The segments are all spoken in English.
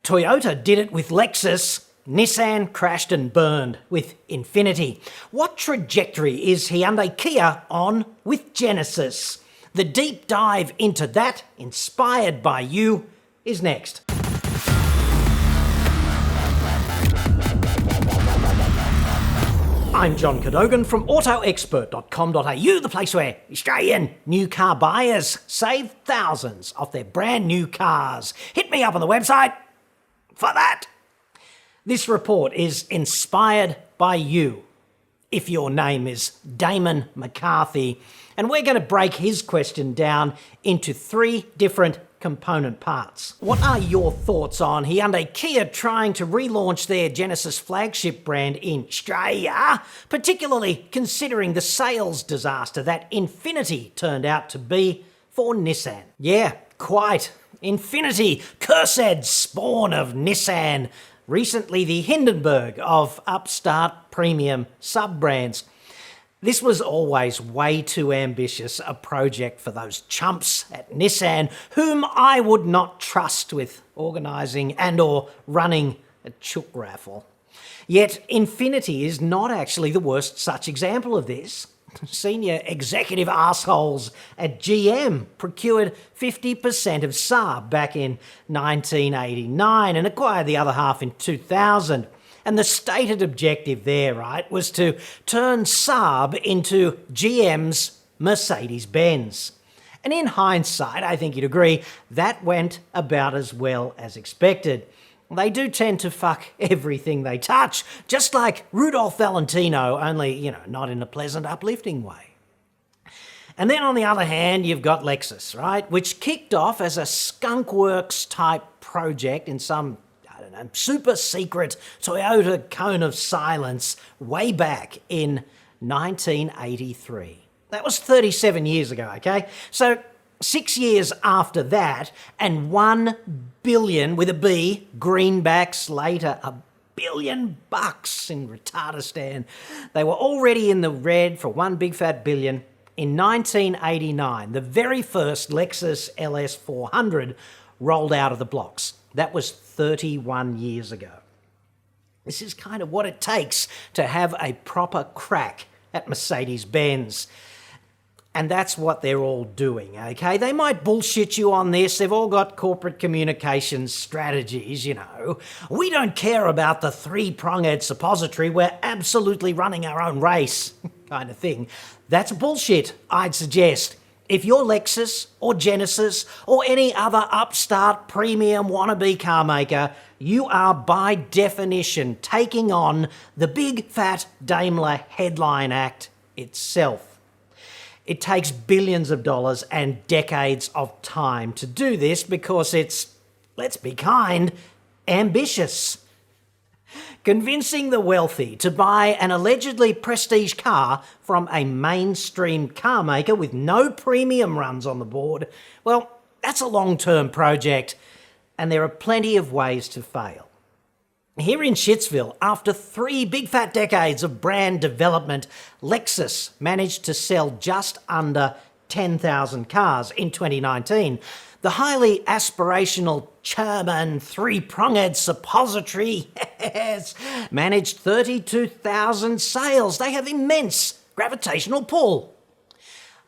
Toyota did it with Lexus. Nissan crashed and burned with Infiniti. What trajectory is Hyundai-Kia on with Genesis? The deep dive into that, inspired by you, is next. I'm John Cadogan from AutoExpert.com.au, the place where Australian new car buyers save thousands off their brand new cars. Hit me up on the website for that. This report is inspired by you, if your name is Damon McCarthy, and we're going to break his question down into 3 different component parts. What are your thoughts on Hyundai-Kia trying to relaunch their Genesis flagship brand in Australia, particularly considering the sales disaster that Infiniti turned out to be for Nissan? Yeah, quite. Infiniti, cursed spawn of Nissan, recently the Hindenburg of upstart premium sub-brands. This was always way too ambitious a project for those chumps at Nissan, whom I would not trust with organising and or running a chook raffle. Yet Infiniti is not actually the worst such example of this. Senior executive assholes at GM procured 50% of Saab back in 1989 and acquired the other half in 2000. And the stated objective there, right, was to turn Saab into GM's Mercedes-Benz. And in hindsight, I think you'd agree, that went about as well as expected. They do tend to fuck everything they touch, just like Rudolph Valentino, only, not in a pleasant, uplifting way. And then on the other hand, you've got Lexus, right, which kicked off as a skunkworks type project in some, super secret Toyota cone of silence way back in 1983. That was 37 years ago, okay? So 6 years after that, and $1 billion with a B, greenbacks later, $1 billion in Retardistan. They were already in the red for one big fat billion. In 1989, the very first Lexus LS 400 rolled out of the blocks. That was 31 years ago. This is kind of what it takes to have a proper crack at Mercedes-Benz. And that's what they're all doing, okay? They might bullshit you on this. They've all got corporate communications strategies, We don't care about the 3-pronged suppository. We're absolutely running our own race, kind of thing. That's bullshit, I'd suggest. If you're Lexus or Genesis or any other upstart premium wannabe car maker, you are by definition taking on the big fat Daimler headline act itself. It takes billions of dollars and decades of time to do this because it's, let's be kind, ambitious. Convincing the wealthy to buy an allegedly prestige car from a mainstream car maker with no premium runs on the board, well, that's a long-term project, and there are plenty of ways to fail. Here in Shitsville, after 3 big fat decades of brand development, Lexus managed to sell just under 10,000 cars in 2019. The highly aspirational German 3-pronged suppository has managed 32,000 sales. They have immense gravitational pull.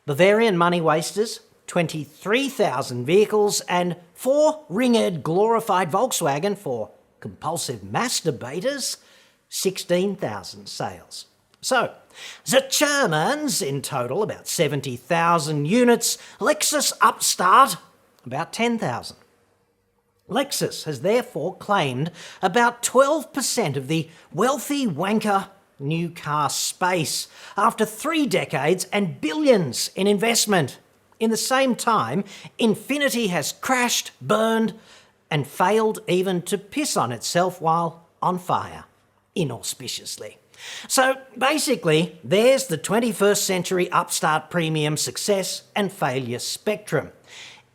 Bavarian money wasters, 23,000 vehicles, and 4-ringed glorified Volkswagen for compulsive masturbators, 16,000 sales. So, the Germans in total, about 70,000 units. Lexus upstart, about 10,000. Lexus has therefore claimed about 12% of the wealthy wanker new car space after 3 decades and billions in investment. In the same time, Infiniti has crashed, burned, and failed even to piss on itself while on fire, inauspiciously. So basically, there's the 21st century upstart premium success and failure spectrum.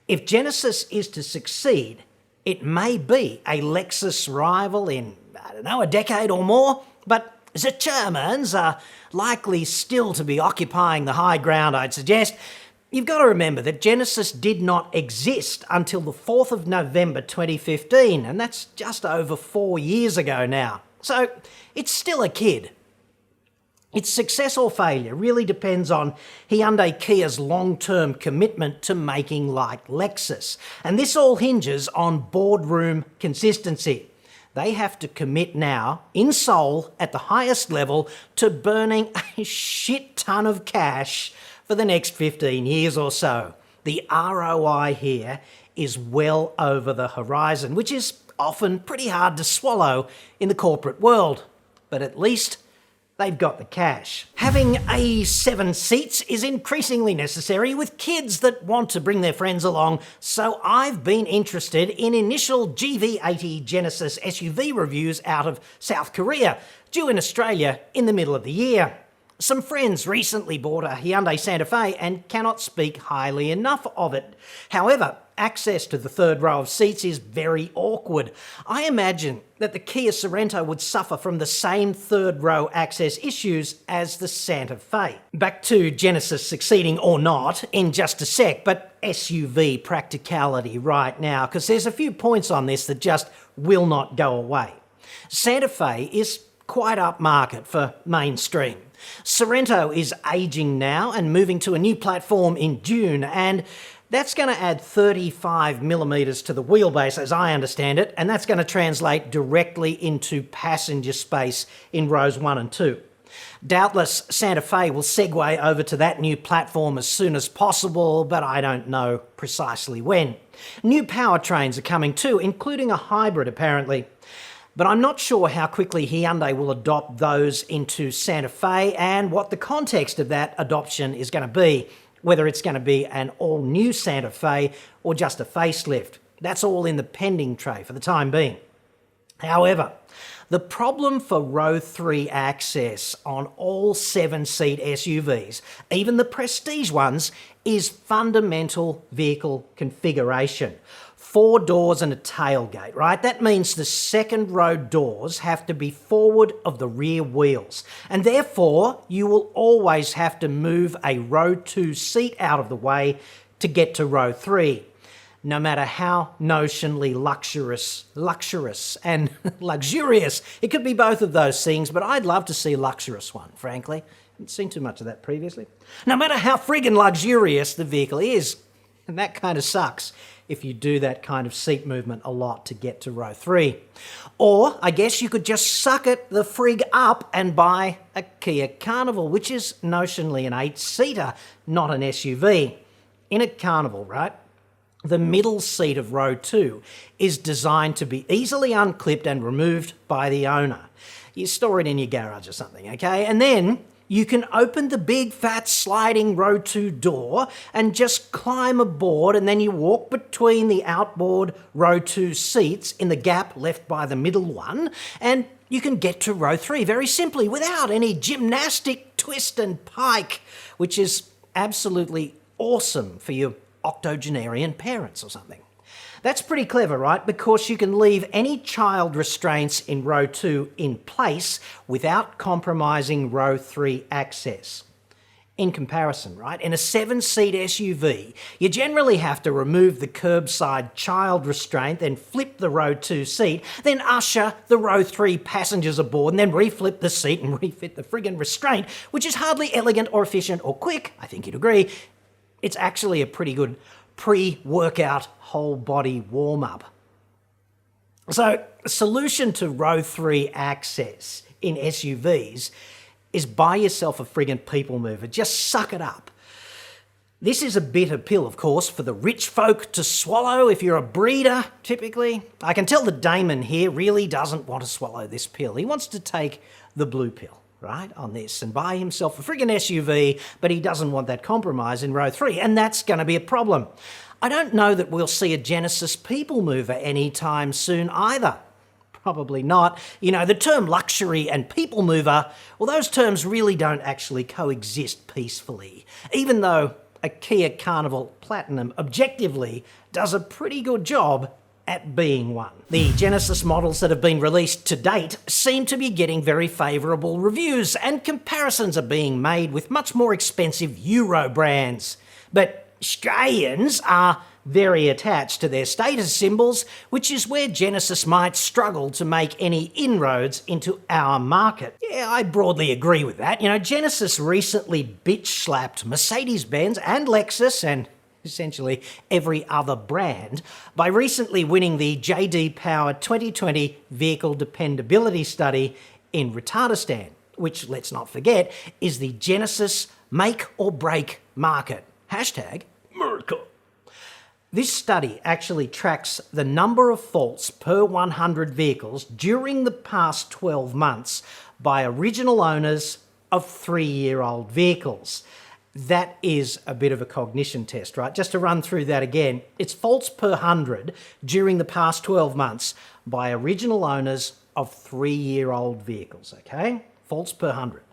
If Genesis is to succeed, it may be a Lexus rival in, a decade or more, but the Germans are likely still to be occupying the high ground, I'd suggest. You've got to remember that Genesis did not exist until the 4th of November 2015, and that's just over 4 years ago now. So it's still a kid. Its success or failure really depends on Hyundai-Kia's long-term commitment to making like Lexus. And this all hinges on boardroom consistency. They have to commit now, in Seoul, at the highest level, to burning a shit ton of cash for the next 15 years or so. The ROI here is well over the horizon, which is often pretty hard to swallow in the corporate world. But at least they've got the cash. Having A7 seats is increasingly necessary with kids that want to bring their friends along, so I've been interested in initial GV80 Genesis SUV reviews out of South Korea, due in Australia in the middle of the year. Some friends recently bought a Hyundai Santa Fe and cannot speak highly enough of it. However, access to the third row of seats is very awkward. I imagine that the Kia Sorento would suffer from the same third row access issues as the Santa Fe. Back to Genesis succeeding or not in just a sec, but SUV practicality right now, because there's a few points on this that just will not go away. Santa Fe is quite upmarket for mainstream. Sorento is aging now and moving to a new platform in June, and that's going to add 35mm to the wheelbase as I understand it, and that's going to translate directly into passenger space in rows 1 and 2. Doubtless Santa Fe will segue over to that new platform as soon as possible, but I don't know precisely when. New powertrains are coming too, including a hybrid apparently. But I'm not sure how quickly Hyundai will adopt those into Santa Fe and what the context of that adoption is going to be, whether it's going to be an all-new Santa Fe or just a facelift. That's all in the pending tray for the time being. However, the problem for row 3 access on all 7-seat SUVs, even the prestige ones, is fundamental vehicle configuration. 4 doors and a tailgate, right? That means the second row doors have to be forward of the rear wheels, and therefore you will always have to move a row 2 seat out of the way to get to row 3. No matter how notionally luxurious and luxurious, it could be both of those things, but I'd love to see a luxurious one, frankly. Haven't seen too much of that previously. No matter how friggin' luxurious the vehicle is, and that kind of sucks if you do that kind of seat movement a lot to get to row 3. Or, I guess you could just suck it the frig up and buy a Kia Carnival, which is notionally an 8-seater, not an SUV. In a Carnival, right, the middle seat of row 2 is designed to be easily unclipped and removed by the owner. You store it in your garage or something, okay? And then you can open the big fat sliding row 2 door and just climb aboard, and then you walk between the outboard row 2 seats in the gap left by the middle one, and you can get to row 3 very simply without any gymnastic twist and pike, which is absolutely awesome for your octogenarian parents or something. That's pretty clever, right? Because you can leave any child restraints in row 2 in place without compromising row 3 access. In comparison, right, in a 7-seat SUV, you generally have to remove the curbside child restraint, then flip the row 2 seat, then usher the row 3 passengers aboard, and then reflip the seat and refit the friggin' restraint, which is hardly elegant or efficient or quick, I think you'd agree. It's actually a pretty good pre-workout whole body warm-up. So, the solution to row 3 access in SUVs is buy yourself a friggin' people mover. Just suck it up. This is a bitter pill, of course, for the rich folk to swallow if you're a breeder, typically. I can tell the Damon here really doesn't want to swallow this pill. He wants to take the blue pill, right, on this and buy himself a friggin' SUV, but he doesn't want that compromise in row 3, and that's going to be a problem. I don't know that we'll see a Genesis people mover anytime soon either. Probably not. You know, the term luxury and people mover, well, those terms really don't actually coexist peacefully, even though a Kia Carnival Platinum objectively does a pretty good job at being one. The Genesis models that have been released to date seem to be getting very favourable reviews, and comparisons are being made with much more expensive Euro brands. But Australians are very attached to their status symbols, which is where Genesis might struggle to make any inroads into our market. Yeah, I broadly agree with that. Genesis recently bitch-slapped Mercedes-Benz and Lexus and essentially every other brand by recently winning the J.D. Power 2020 Vehicle Dependability Study in Retardistan, which, let's not forget, is the Genesis make or break market. #America. This study actually tracks the number of faults per 100 vehicles during the past 12 months by original owners of 3-year-old vehicles. That is a bit of a cognition test, right? Just to run through that again, it's faults per 100 during the past 12 months by original owners of 3-year-old vehicles, okay? Faults per 100.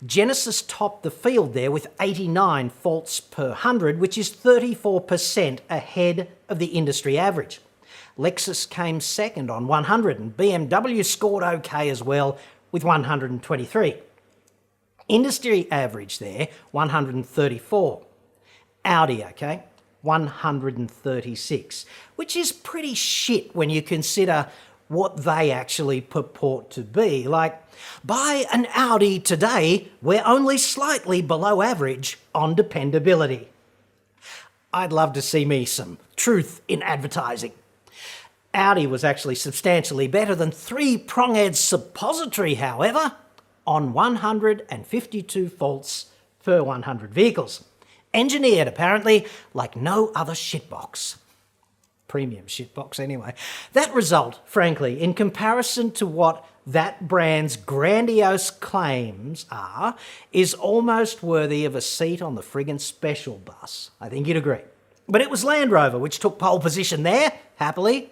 Genesis topped the field there with 89 faults per 100, which is 34% ahead of the industry average. Lexus came second on 100, and BMW scored okay as well with 123. Industry average there, 134. Audi, okay, 136, which is pretty shit when you consider what they actually purport to be. Like, buy an Audi today, we're only slightly below average on dependability. I'd love to see me some truth in advertising. Audi was actually substantially better than 3 Pronghead's Suppository, however, on 152 faults per 100 vehicles. Engineered, apparently, like no other shitbox. Premium shitbox anyway. That result, frankly, in comparison to what that brand's grandiose claims are, is almost worthy of a seat on the friggin' special bus. I think you'd agree. But it was Land Rover which took pole position there, happily,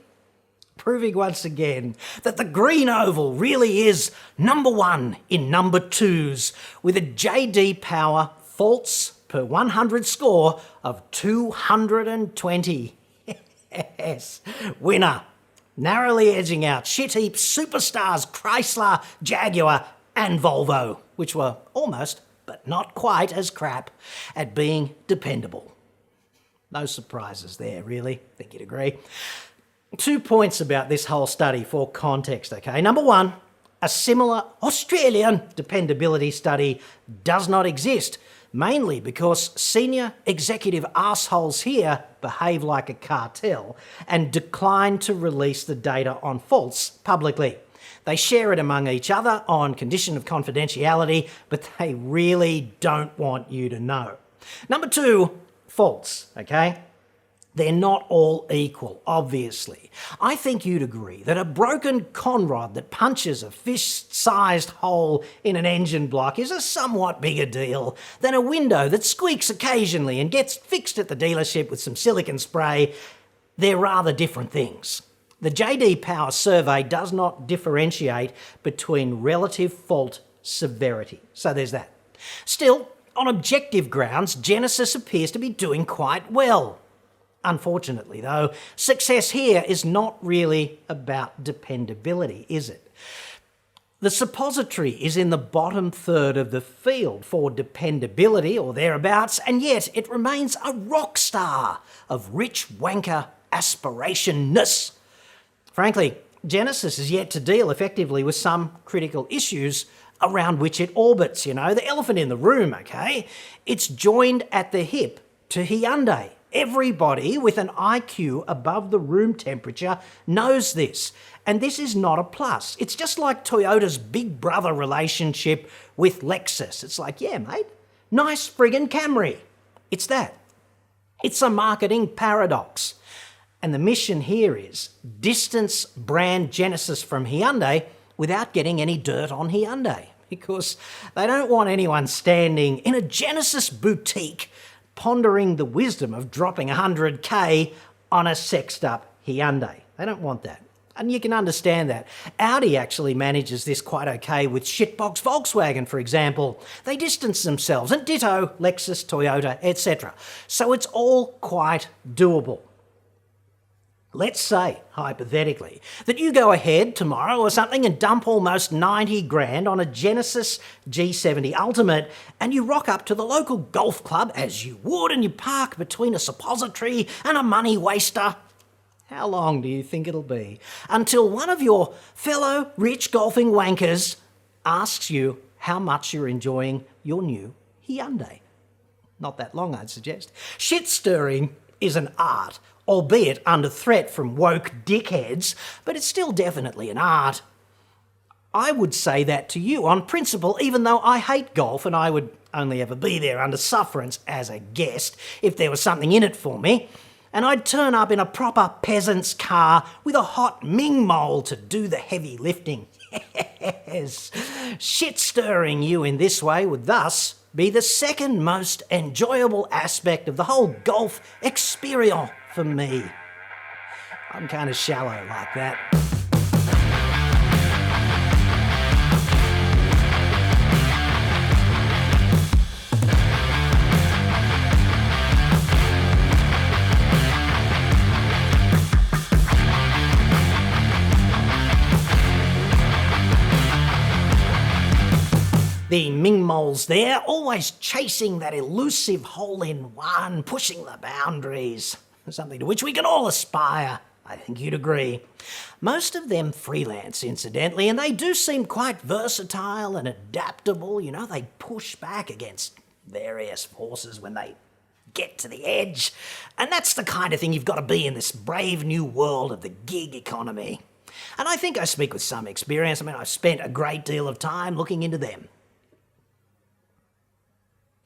proving once again that the green oval really is number 1 in number 2s, with a J.D. Power faults per 100 score of 220. Yes, winner. Narrowly edging out shit heap superstars Chrysler, Jaguar and Volvo, which were almost, but not quite as crap at being dependable. No surprises there, really. Think you'd agree. 2 points about this whole study for context, okay? Number 1, a similar Australian dependability study does not exist, mainly because senior executive assholes here behave like a cartel and decline to release the data on faults publicly. They share it among each other on condition of confidentiality, but they really don't want you to know. Number 2, faults, okay? They're not all equal, obviously. I think you'd agree that a broken conrod that punches a fist-sized hole in an engine block is a somewhat bigger deal than a window that squeaks occasionally and gets fixed at the dealership with some silicone spray. They're rather different things. The J.D. Power survey does not differentiate between relative fault severity, so there's that. Still, on objective grounds, Genesis appears to be doing quite well. Unfortunately, though, success here is not really about dependability, is it? The suppository is in the bottom third of the field for dependability or thereabouts, and yet it remains a rock star of rich wanker aspirationness. Frankly, Genesis is yet to deal effectively with some critical issues around which it orbits, the elephant in the room, okay? It's joined at the hip to Hyundai. Everybody with an IQ above the room temperature knows this, and this is not a plus. It's just like Toyota's big brother relationship with Lexus. It's like, yeah, mate, nice friggin' Camry. It's that. It's a marketing paradox. And the mission here is distance brand Genesis from Hyundai without getting any dirt on Hyundai, because they don't want anyone standing in a Genesis boutique pondering the wisdom of dropping 100k on a sexed-up Hyundai. They don't want that. And you can understand that. Audi actually manages this quite okay with shitbox Volkswagen, for example. They distance themselves, and ditto Lexus, Toyota, etc. So it's all quite doable. Let's say, hypothetically, that you go ahead tomorrow or something and dump almost 90 grand on a Genesis G70 Ultimate, and you rock up to the local golf club as you would, and you park between a suppository and a money waster. How long do you think it'll be until one of your fellow rich golfing wankers asks you how much you're enjoying your new Hyundai? Not that long, I'd suggest. Shit stirring is an art, albeit under threat from woke dickheads, but it's still definitely an art. I would say that to you on principle, even though I hate golf and I would only ever be there under sufferance as a guest if there was something in it for me, and I'd turn up in a proper peasant's car with a hot Ming mole to do the heavy lifting. Yes, shit-stirring you in this way would thus be the second most enjoyable aspect of the whole golf experience for me. I'm kind of shallow like that. The Ming moles there, always chasing that elusive hole-in-one, pushing the boundaries. Something to which we can all aspire, I think you'd agree. Most of them freelance, incidentally, and they do seem quite versatile and adaptable. You know, they push back against various forces when they get to the edge. And that's the kind of thing you've got to be in this brave new world of the gig economy. And I think I speak with some experience. I mean, I've spent a great deal of time looking into them.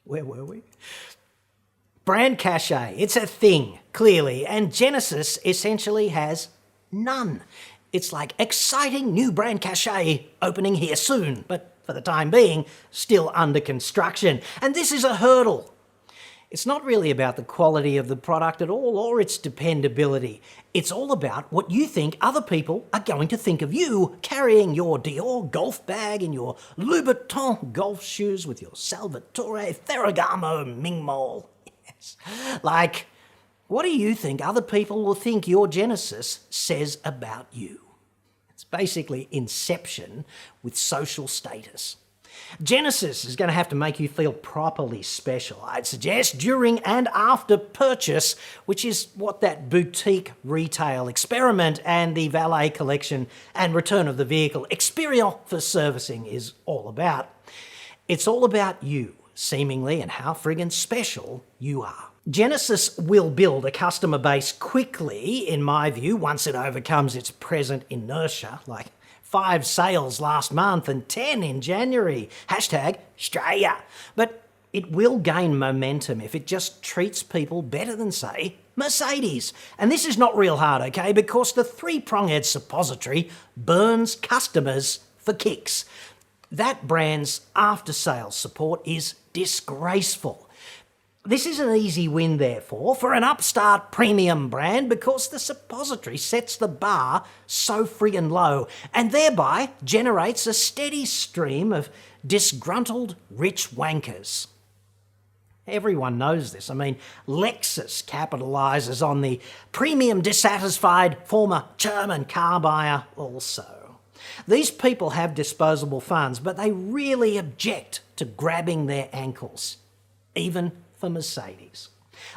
Where were we? Brand cachet, it's a thing, clearly, and Genesis essentially has none. It's like exciting new brand cachet opening here soon, but for the time being, still under construction. And this is a hurdle. It's not really about the quality of the product at all or its dependability. It's all about what you think other people are going to think of you carrying your Dior golf bag and your Louboutin golf shoes with your Salvatore Ferragamo Ming mole. Yes. Like, what do you think other people will think your Genesis says about you? It's basically Inception with social status. Genesis is going to have to make you feel properly special, I'd suggest, during and after purchase, which is what that boutique retail experiment and the valet collection and return of the vehicle experience for servicing is all about. It's all about you, seemingly, and how friggin' special you are. Genesis will build a customer base quickly, in my view, once it overcomes its present inertia, like 5 sales last month and 10 in January. #Australia. But it will gain momentum if it just treats people better than, say, Mercedes. And this is not real hard, okay, because the 3-pronged suppository burns customers for kicks. That brand's after-sales support is disgraceful. This is an easy win, therefore, for an upstart premium brand because the suppository sets the bar so friggin' low and thereby generates a steady stream of disgruntled rich wankers. Everyone knows this. I mean, Lexus capitalises on the premium dissatisfied former German car buyer also. These people have disposable funds, but they really object to grabbing their ankles, even for Mercedes.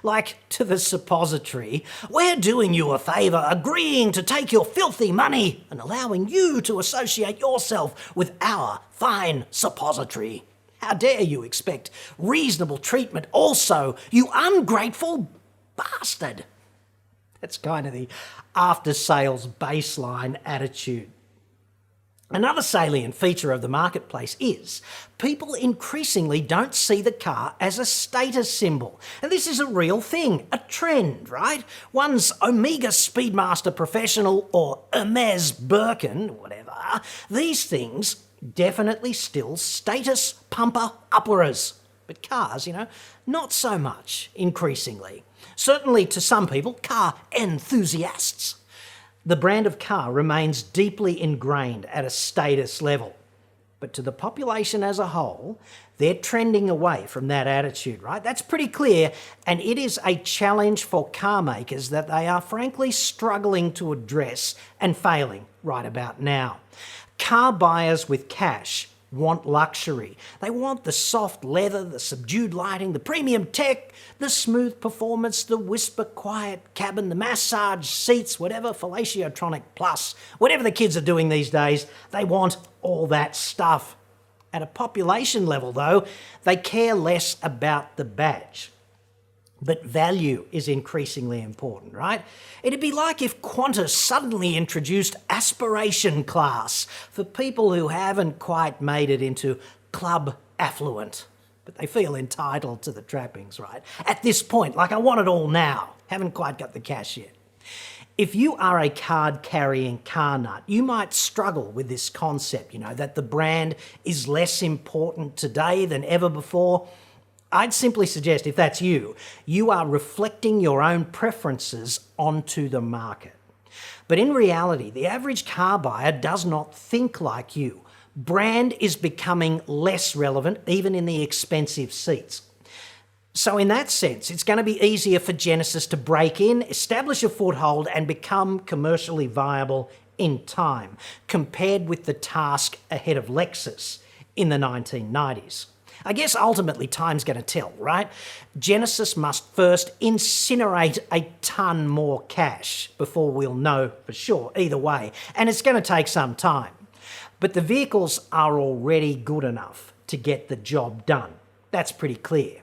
Like to the suppository, we're doing you a favour agreeing to take your filthy money and allowing you to associate yourself with our fine suppository. How dare you expect reasonable treatment also, you ungrateful bastard. That's kind of the after-sales baseline attitude. Another salient feature of the marketplace is people increasingly don't see the car as a status symbol. And this is a real thing, a trend, right? One's Omega Speedmaster Professional or Hermes Birkin, whatever, these things definitely still status pumper upperers. But cars, not so much, increasingly. Certainly to some people, car enthusiasts. The brand of car remains deeply ingrained at a status level. But to the population as a whole, they're trending away from that attitude, right? That's pretty clear, and it is a challenge for car makers that they are frankly struggling to address and failing right about now. Car buyers with cash want luxury. They want the soft leather, the subdued lighting, the premium tech, the smooth performance, the whisper quiet cabin, the massage seats, whatever, Fellatiotronic Plus, whatever the kids are doing these days, they want all that stuff. At a population level, though, they care less about the badge. But value is increasingly important, right? It'd be like if Qantas suddenly introduced aspiration class for people who haven't quite made it into club affluent, but they feel entitled to the trappings, right? At this point, like I want it all now, haven't quite got the cash yet. If you are a card-carrying car nut, you might struggle with this concept, that the brand is less important today than ever before. I'd simply suggest, if that's you, you are reflecting your own preferences onto the market. But in reality, the average car buyer does not think like you. Brand is becoming less relevant, even in the expensive seats. So in that sense, it's going to be easier for Genesis to break in, establish a foothold, and become commercially viable in time, compared with the task ahead of Lexus in the 1990s. I guess ultimately time's going to tell, right? Genesis must first incinerate a ton more cash before we'll know for sure, either way, and it's going to take some time. But the vehicles are already good enough to get the job done. That's pretty clear.